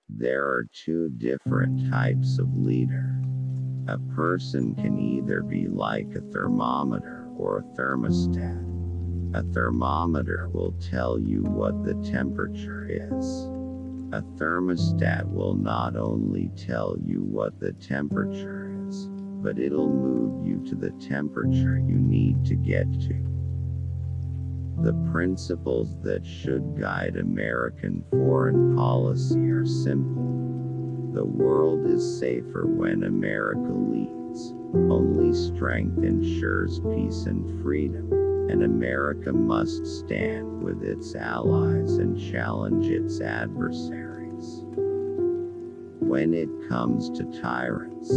There are two different types of leader. A person can either be like a thermometer or a thermostat. A thermometer will tell you what the temperature is. A thermostat will not only tell you what the temperature is, but it'll move you to the temperature you need to get to. The principles that should guide American foreign policy are simple. The world is safer when America leads. Only strength ensures peace and freedom, and America must stand with its allies and challenge its adversaries. When it comes to tyrants,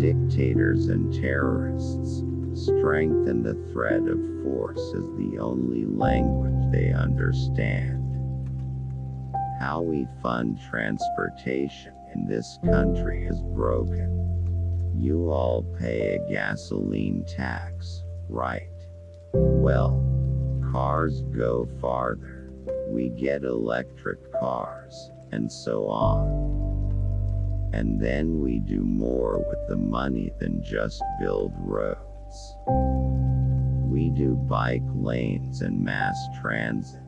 dictators and terrorists, strength and the threat of force is the only language they understand. How we fund transportation in this country is broken. You all pay a gasoline tax, right? Well, cars go farther. We get electric cars, and so on. And then we do more with the money than just build roads. We do bike lanes and mass transit.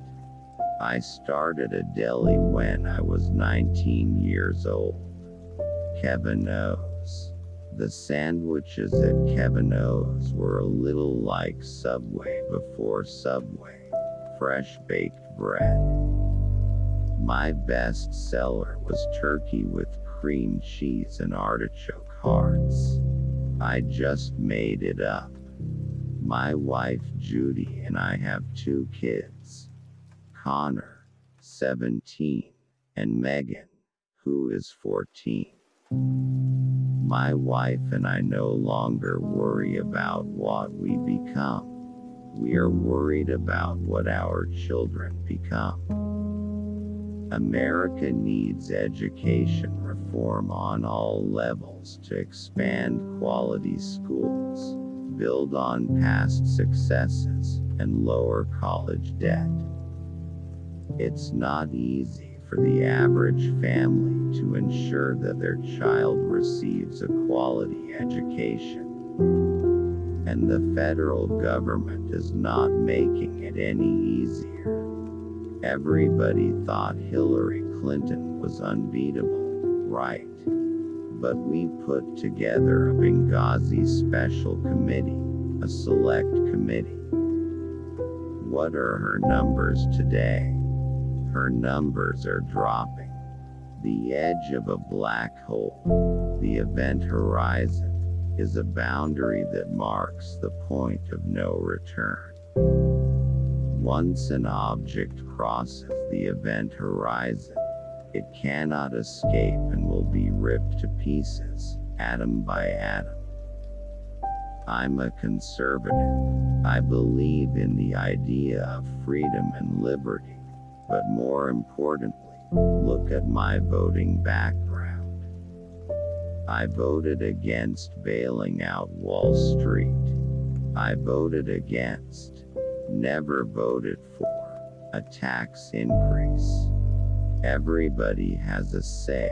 I started a deli when I was 19 years old. Kevin O's. The sandwiches at Kevin O's were a little like Subway before Subway. Fresh baked bread. My best seller was turkey with cream cheese and artichoke hearts. I just made it up. My wife Judy and I have two kids. Connor, 17, and Megan, who is 14. My wife and I no longer worry about what we become. We are worried about what our children become. America needs education reform on all levels to expand quality schools, build on past successes, and lower college debt. It's not easy for the average family to ensure that their child receives a quality education. And the federal government is not making it any easier. Everybody thought Hillary Clinton was unbeatable, right? But we put together a Benghazi special committee, a select committee. What are her numbers today? Her numbers are dropping. The edge of a black hole, the event horizon, is a boundary that marks the point of no return. Once an object crosses the event horizon, it cannot escape and will be ripped to pieces, atom by atom. I'm a conservative. I believe in the idea of freedom and liberty. But more importantly, look at my voting background. I voted against bailing out Wall Street. I voted against, never voted for, a tax increase. Everybody has a say.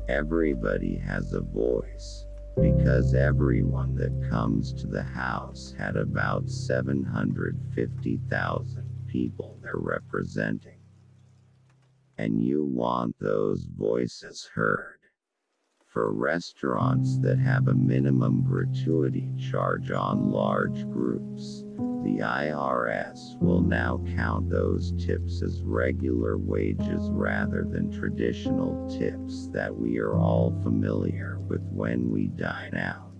Everybody has a voice. Because everyone that comes to the House had about 750,000 people they're representing. And you want those voices heard. For restaurants that have a minimum gratuity charge on large groups, the IRS will now count those tips as regular wages rather than traditional tips that we are all familiar with when we dine out.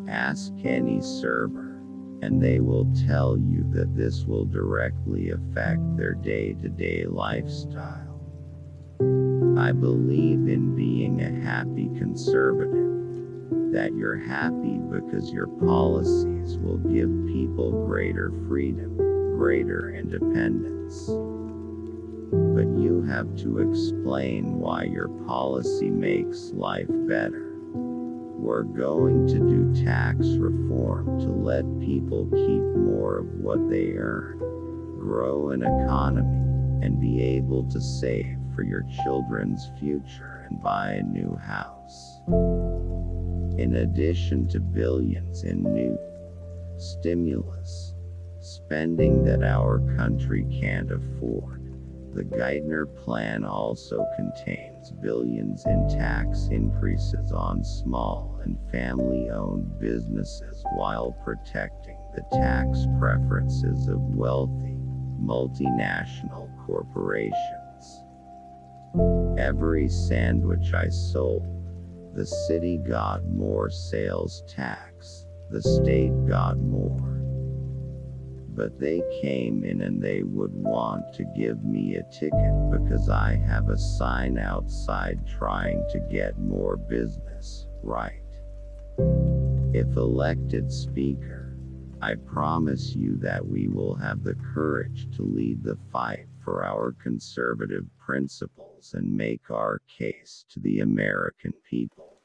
Ask any server, and they will tell you that this will directly affect their day-to-day lifestyle. I believe in being a happy conservative. That you're happy because your policies will give people greater freedom, greater independence. But you have to explain why your policy makes life better. We're going to do tax reform to let people keep more of what they earn, grow an economy, and be able to save for your children's future and buy a new house. In addition to billions in new stimulus spending that our country can't afford, the Geithner Plan also contains billions in tax increases on small and family-owned businesses while protecting the tax preferences of wealthy, multinational corporations. Every sandwich I sold, the city got more sales tax, the state got more. But they came in and they would want to give me a ticket because I have a sign outside trying to get more business, right? If elected speaker, I promise you that we will have the courage to lead the fight for our conservative principles and make our case to the American people.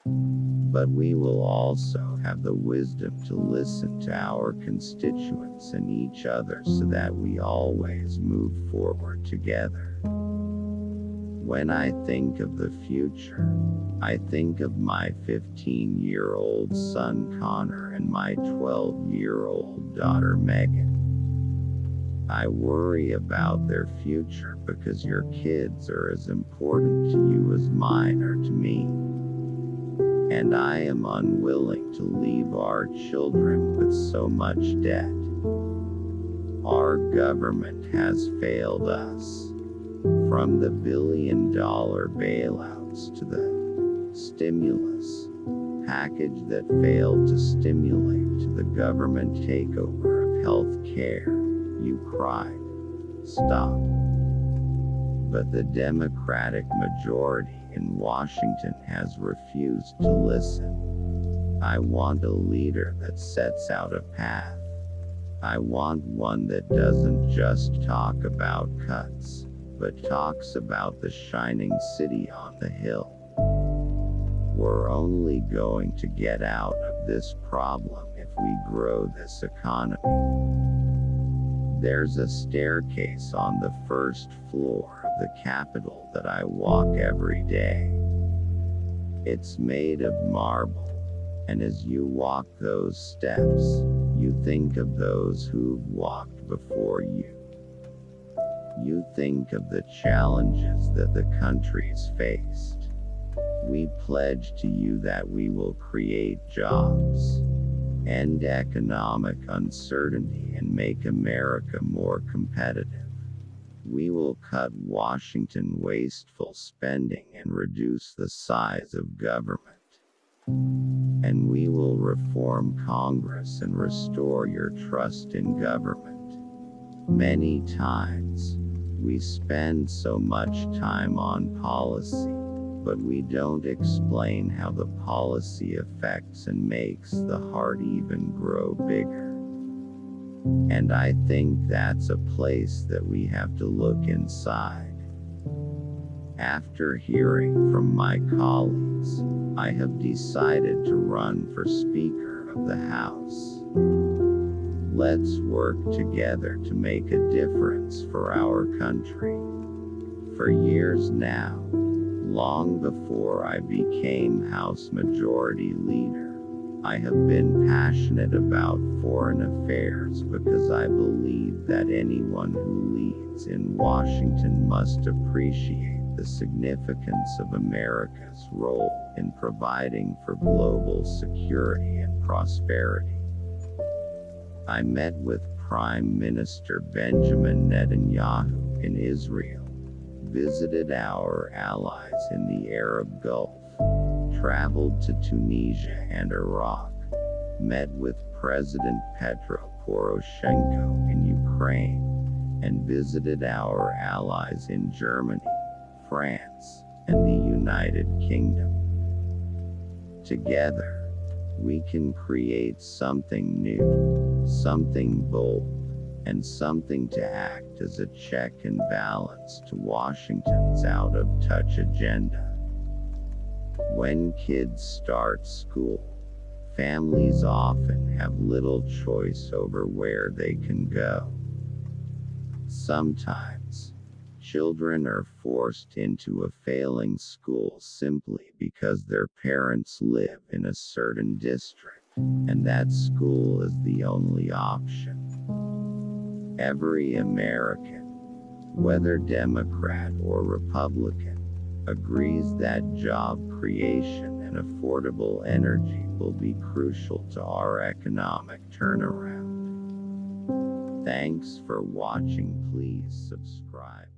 But we will also have the wisdom to listen to our constituents and each other so that we always move forward together. When I think of the future, I think of my 15-year-old son Connor and my 12-year-old daughter Megan. I worry about their future because your kids are as important to you as mine are to me. And I am unwilling to leave our children with so much debt. Our government has failed us. From the billion-dollar bailouts to the stimulus package that failed to stimulate to the government takeover of health care, you cried, stop. But the Democratic majority in Washington has refused to listen. I want a leader that sets out a path. I want one that doesn't just talk about cuts, but talks about the shining city on the hill. We're only going to get out of this problem if we grow this economy. There's a staircase on the first floor of the Capitol that I walk every day. It's made of marble, and as you walk those steps, you think of those who've walked before you. You think of the challenges that the country's faced. We pledge to you that we will create jobs, end economic uncertainty, and make America more competitive. We will cut Washington wasteful spending and reduce the size of government. And we will reform Congress and restore your trust in government. Many times, we spend so much time on policy, but we don't explain how the policy affects and makes the heart even grow bigger. And I think that's a place that we have to look inside. After hearing from my colleagues, I have decided to run for Speaker of the House. Let's work together to make a difference for our country. For years now, long before I became House Majority Leader, I have been passionate about foreign affairs because I believe that anyone who leads in Washington must appreciate the significance of America's role in providing for global security and prosperity. I met with Prime Minister Benjamin Netanyahu in Israel, visited our allies in the Arab Gulf, traveled to Tunisia and Iraq, met with President Petro Poroshenko in Ukraine, and visited our allies in Germany, France, and the United Kingdom. Together, we can create something new, something bold, and something to act as a check and balance to Washington's out-of-touch agenda. When kids start school, families often have little choice over where they can go. Sometimes, Children are forced into a failing school simply because their parents live in a certain district, and that school is the only option. Every American, whether Democrat or Republican, agrees that job creation and affordable energy will be crucial to our economic turnaround. Thanks for watching. Please subscribe.